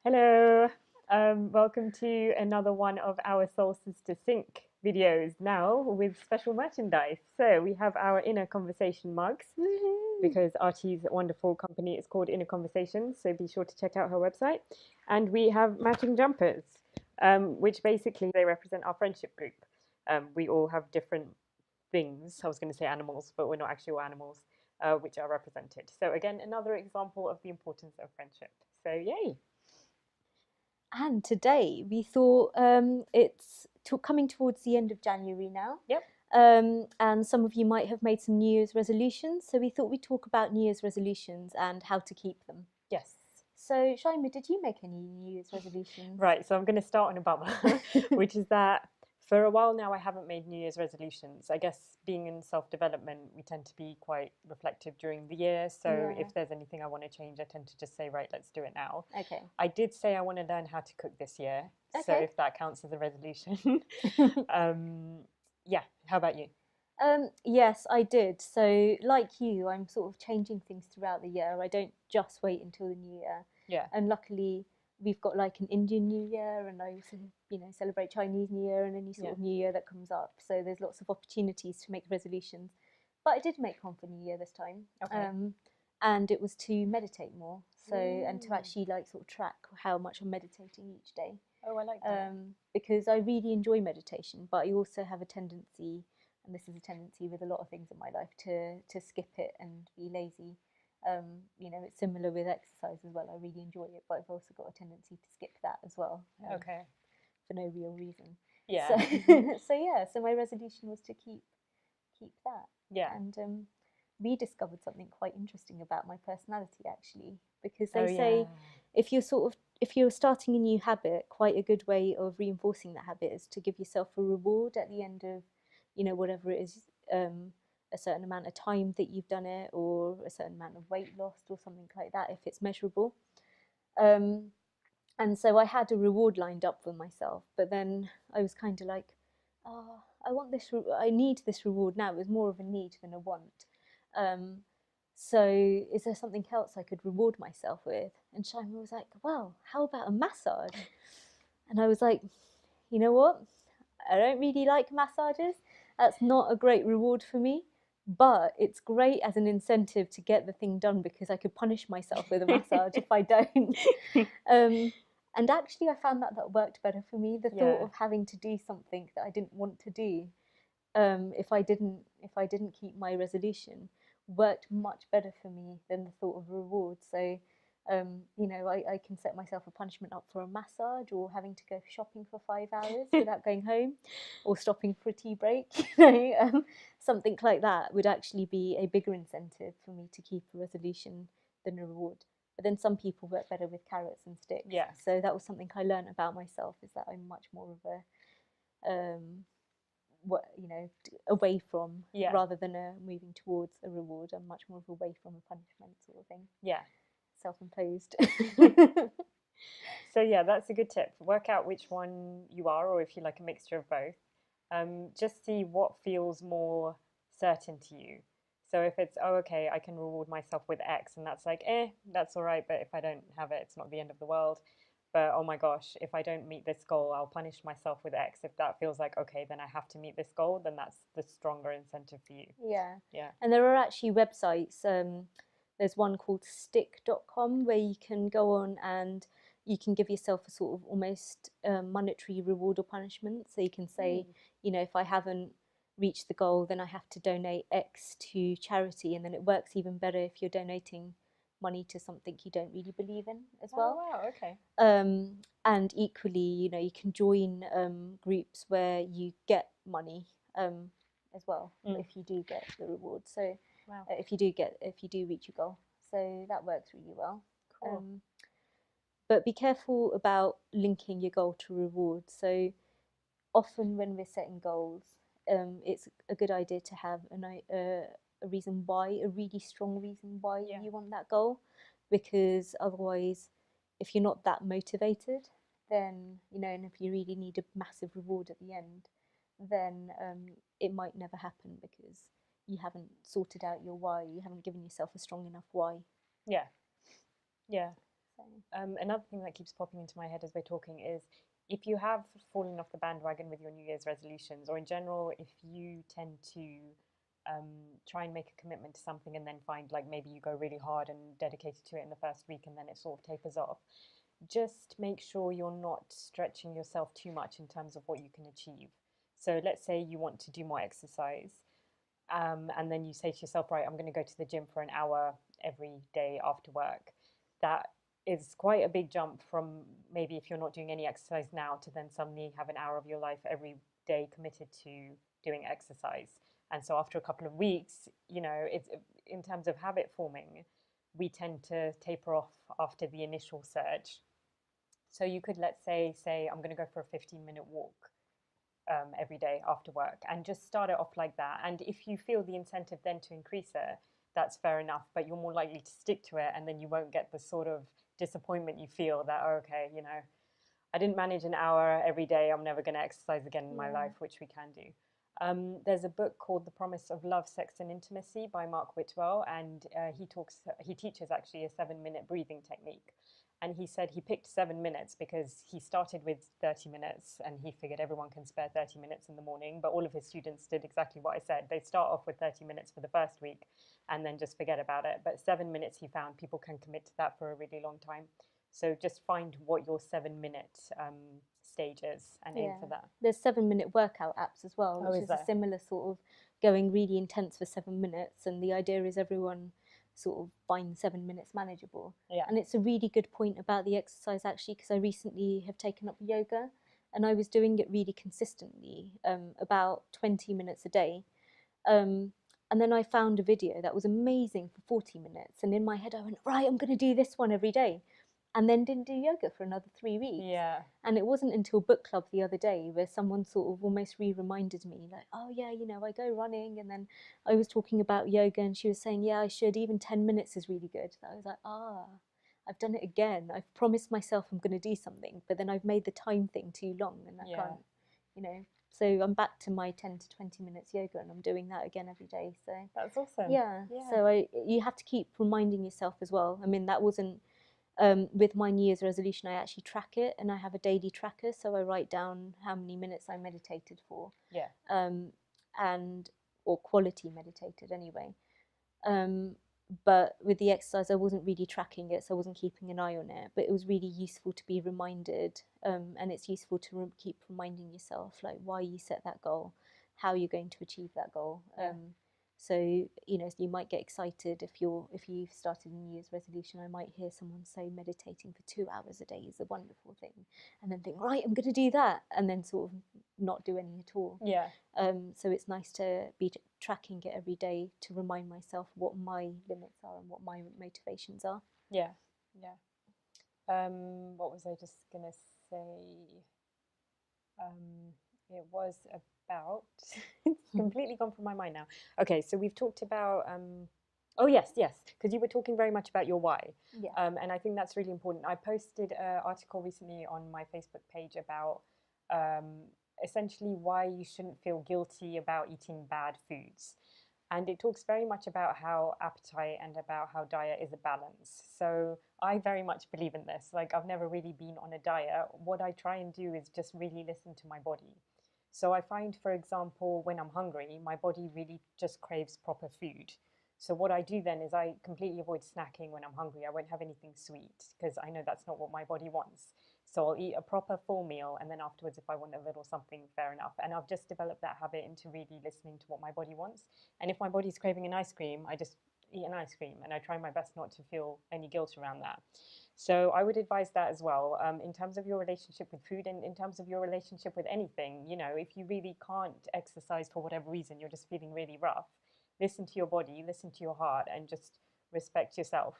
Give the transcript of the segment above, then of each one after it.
Hello, welcome to another one of our Solstice to Sync videos now with special merchandise. So we have our Inner Conversation mugs because Archie's wonderful company is called Inner Conversations, so be sure to check out her website. And we have matching jumpers, which basically they represent our friendship group. We all have different things. I was going to say animals, but we're not actually all animals, which are represented. So again, another example of the importance of friendship. So yay! And today we thought it's coming towards the end of January now. Yep. And some of you might have made some New Year's resolutions. So we thought we'd talk about New Year's resolutions and how to keep them. Yes. So, Shaima, did you make any New Year's resolutions? Right, so I'm going to start on a bummer, which is that for a while now I haven't made New Year's resolutions. I guess being in self development, we tend to be quite reflective during the year. So Yeah. if there's anything I want to change, I tend to just say, right, let's do it now. Okay. I did say I want to learn how to cook this year. So Okay. if that counts as a resolution. Yeah, how about you? Yes, I did. So, like you, I'm sort of changing things throughout the year. I don't just wait until the new year. Yeah. And luckily, we've got like an Indian New Year, and I also, celebrate Chinese New Year and any sort of New Year that comes up. So there's lots of opportunities to make resolutions. But I did make one for New Year this time. Okay. And it was to meditate more. So and to actually like sort of track how much I'm meditating each day. Oh, I like that. Because I really enjoy meditation, but I also have a tendency, and this is a tendency with a lot of things in my life, to skip it and be lazy. It's similar with exercise as well. I really enjoy it, but I've also got a tendency to skip that as well. Okay. For no real reason. Yeah. So my resolution was to keep that. Yeah. And we discovered something quite interesting about my personality actually, because Oh, they say yeah. if you're starting a new habit, quite a good way of reinforcing that habit is to give yourself a reward at the end of, whatever it is, a certain amount of time that you've done it, or a certain amount of weight lost, or something like that, if it's measurable. Um, and so I had a reward lined up for myself, but then I was kind of like, oh, I want this. I need this reward now. It was more of a need than a want. Um, so is there something else I could reward myself with? And Shaima was like, well, how about a massage? And I was like, you know what? I don't really like massages. That's not a great reward for me. But it's great as an incentive to get the thing done, because I could punish myself with a massage if I don't. And actually, I found that worked better for me. The thought of having to do something that I didn't want to do, if I didn't keep my resolution, worked much better for me than the thought of reward. So, I can set myself a punishment up for a massage, or having to go shopping for 5 hours without going home, or stopping for a tea break. Something like that would actually be a bigger incentive for me to keep a resolution than a reward. But then some people work better with carrots and sticks. Yeah. So that was something I learned about myself, is that I'm much more of a away from, rather than moving towards a reward. I'm much more of away from a punishment sort of thing. Yeah. Self-imposed. So yeah, that's a good tip. Work out which one you are, or if you like a mixture of both. Just see what feels more certain to you. So if it's, oh, okay, I can reward myself with X, and that's like, that's all right, but if I don't have it, it's not the end of the world. But oh my gosh, if I don't meet this goal, I'll punish myself with X. If that feels like, okay, then I have to meet this goal, then that's the stronger incentive for you. Yeah. Yeah. And there are actually websites. There's one called stick.com where you can go on and you can give yourself a sort of almost monetary reward or punishment. So you can say, if I haven't reached the goal, then I have to donate X to charity. And then it works even better if you're donating money to something you don't really believe in as well. Oh, wow, okay. And equally, you can join groups where you get money as well, if you do get the reward. So wow. if you do reach your goal, so that works really well. Cool. But be careful about linking your goal to reward. So often when we're setting goals, it's a good idea to have a reason why, a really strong reason why you want that goal, because otherwise, if you're not that motivated, then and if you really need a massive reward at the end, then it might never happen, because you haven't sorted out your why. You haven't given yourself a strong enough why. Yeah. Yeah. So Another thing that keeps popping into my head as we're talking is if you have fallen off the bandwagon with your New Year's resolutions, or in general, if you tend to try and make a commitment to something and then find like maybe you go really hard and dedicated to it in the first week and then it sort of tapers off, just make sure you're not stretching yourself too much in terms of what you can achieve. So let's say you want to do more exercise, and then you say to yourself, right, I'm going to go to the gym for an hour every day after work. That is quite a big jump from maybe if you're not doing any exercise now to then suddenly have an hour of your life every day committed to doing exercise. And so after a couple of weeks, you know, it's in terms of habit forming, we tend to taper off after the initial surge. So you could, let's say I'm going to go for a 15-minute walk every day after work and just start it off like that. And if you feel the incentive then to increase it, that's fair enough, but you're more likely to stick to it and then you won't get the sort of disappointment you feel that, oh, okay, you know, I didn't manage an hour every day, I'm never going to exercise again in my life, which we can do. There's a book called The Promise of Love, Sex and Intimacy by Mark Whitwell, and he teaches actually a 7-minute breathing technique. And he said he picked 7 minutes because he started with 30 minutes and he figured everyone can spare 30 minutes in the morning. But all of his students did exactly what I said. They start off with 30 minutes for the first week and then just forget about it. But 7 minutes, he found people can commit to that for a really long time. So just find what your 7-minute stage is and aim for that. There's 7-minute workout apps as well, Oh, which is is a there? similar sort of going really intense for 7 minutes. And the idea is everyone sort of finds 7 minutes manageable. Yeah. And it's a really good point about the exercise actually, because I recently have taken up yoga and I was doing it really consistently, about 20 minutes a day. And then I found a video that was amazing for 40 minutes. And in my head, I went, right, I'm going to do this one every day. And then didn't do yoga for another 3 weeks. Yeah. And it wasn't until book club the other day where someone sort of almost reminded me, like, oh, yeah, you know, I go running. And then I was talking about yoga and she was saying, yeah, I should. Even 10 minutes is really good. So I was like, I've done it again. I've promised myself I'm going to do something, but then I've made the time thing too long and I can't, you know. So I'm back to my 10 to 20 minutes yoga and I'm doing that again every day. So that's awesome. Yeah. So you have to keep reminding yourself as well. I mean, that wasn't with my New Year's resolution. I actually track it and I have a daily tracker. So I write down how many minutes I meditated for. Yeah. And or quality meditated anyway. But with the exercise, I wasn't really tracking it, so I wasn't keeping an eye on it. But it was really useful to be reminded, and it's useful to keep reminding yourself, like why you set that goal, how you're going to achieve that goal. So you know, you might get excited if you've started a New Year's resolution. I might hear someone say meditating for 2 hours a day is a wonderful thing, and then think, right, I'm going to do that, and then sort of not do any at all. Yeah. So it's nice to be tracking it every day to remind myself what my limits are and what my motivations are. Yeah. Yeah. What was I just gonna say? It was about. It's completely gone from my mind now. Okay, so we've talked about. Oh yes, because you were talking very much about your why. Yeah. And I think that's really important. I posted an article recently on my Facebook page about essentially why you shouldn't feel guilty about eating bad foods. And it talks very much about how appetite and about how diet is a balance. So I very much believe in this. Like, I've never really been on a diet. What I try and do is just really listen to my body. So I find, for example, when I'm hungry, my body really just craves proper food. So what I do then is I completely avoid snacking when I'm hungry. I won't have anything sweet because I know that's not what my body wants. So I'll eat a proper full meal and then afterwards, if I want a little something, fair enough. And I've just developed that habit into really listening to what my body wants. And if my body's craving an ice cream, I just eat an ice cream and I try my best not to feel any guilt around that. So I would advise that as well, in terms of your relationship with food and in terms of your relationship with anything. You know, if you really can't exercise for whatever reason, you're just feeling really rough, listen to your body, listen to your heart, and just respect yourself.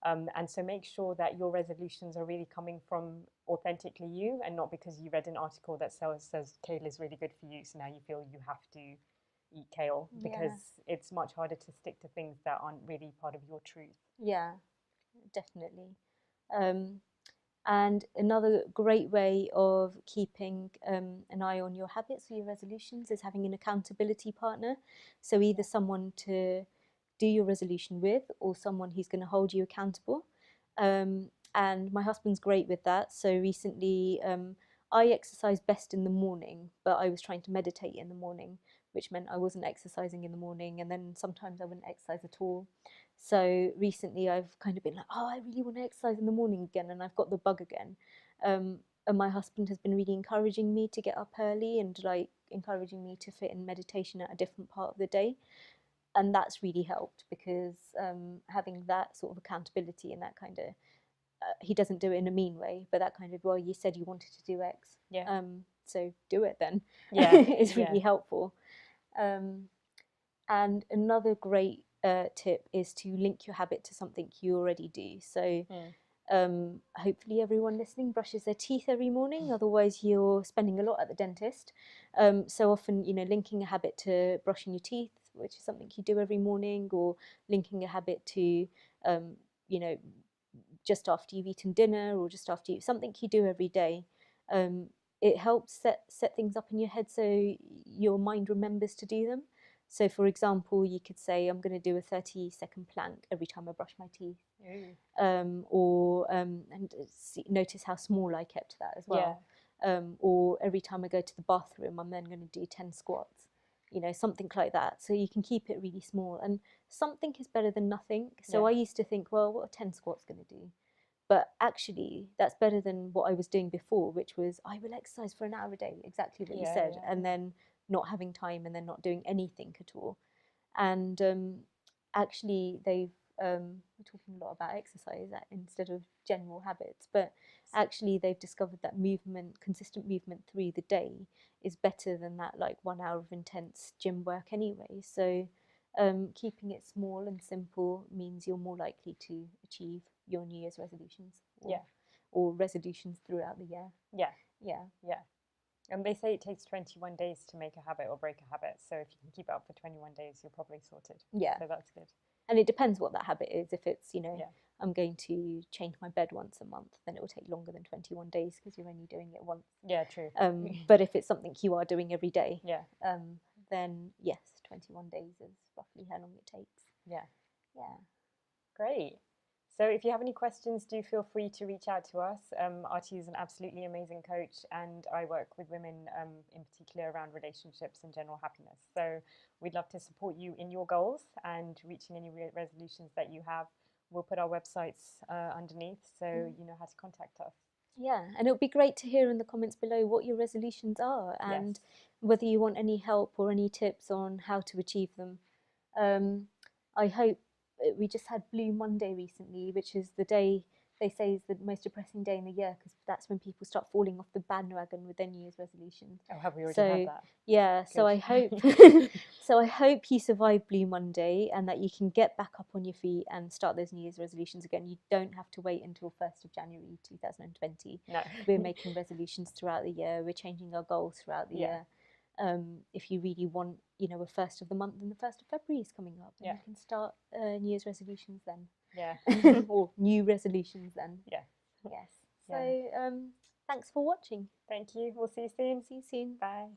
And so make sure that your resolutions are really coming from authentically you and not because you read an article that says kale is really good for you, so now you feel you have to eat kale, because it's much harder to stick to things that aren't really part of your truth. Yeah, definitely. And another great way of keeping an eye on your habits or your resolutions is having an accountability partner. So either someone to do your resolution with or someone who's going to hold you accountable. and my husband's great with that. So recently, I exercise best in the morning, but I was trying to meditate in the morning, which meant I wasn't exercising in the morning, and then sometimes I wouldn't exercise at all. So recently, I've kind of been like, oh, I really want to exercise in the morning again, and I've got the bug again. And my husband has been really encouraging me to get up early and like encouraging me to fit in meditation at a different part of the day. And that's really helped because having that sort of accountability and that kind of he doesn't do it in a mean way, but that kind of, well, you said you wanted to do X, Yeah. so do it then. Yeah. It's really Yeah. helpful. And another great tip is to link your habit to something you already do. So hopefully everyone listening brushes their teeth every morning, otherwise you're spending a lot at the dentist. So often, linking a habit to brushing your teeth, which is something you do every morning, or linking a habit to just after you've eaten dinner, or just after something you do every day. It helps set things up in your head so your mind remembers to do them. So for example, you could say, I'm going to do a 30-second plank every time I brush my teeth. And notice how small I kept that as well. Or every time I go to the bathroom, I'm then going to do 10 squats, something like that. So you can keep it really small, and something is better than nothing. So I used to think, well, what are 10 squats going to do? But actually, that's better than what I was doing before, which was I will exercise for an hour a day, exactly what you said, and then not having time and then not doing anything at all. And actually, we're talking a lot about exercise instead of general habits, but actually they've discovered that consistent movement through the day is better than that like 1 hour of intense gym work anyway. So keeping it small and simple means you're more likely to achieve your New Year's resolutions or resolutions throughout the year. Yeah. And they say it takes 21 days to make a habit or break a habit. So if you can keep it up for 21 days, you're probably sorted. Yeah. So that's good. And it depends what that habit is. If it's, I'm going to change my bed once a month, then it will take longer than 21 days because you're only doing it once. Yeah, true. But if it's something you are doing every day, then yes, 21 days is roughly how long it takes. Yeah. Great. So if you have any questions, do feel free to reach out to us. Artie is an absolutely amazing coach, and I work with women in particular around relationships and general happiness. So we'd love to support you in your goals and reaching any resolutions that you have. We'll put our websites underneath so you know how to contact us. Yeah, and it would be great to hear in the comments below what your resolutions are and whether you want any help or any tips on how to achieve them. I hope we just had Blue Monday recently, which is the day they say is the most depressing day in the year because that's when people start falling off the bandwagon with their New Year's resolutions. Oh, have we already had that? Yeah, Good. so I hope you survive Blue Monday and that you can get back up on your feet and start those New Year's resolutions again. You don't have to wait until 1st of January 2020. No. We're making resolutions throughout the year. We're changing our goals throughout the year. If you really want, a 1st of the month, then the 1st of February is coming up, and you can start New Year's resolutions then. Or new resolutions then. Yes. So thanks for watching. Thank you. We'll see you soon. See you soon. Bye.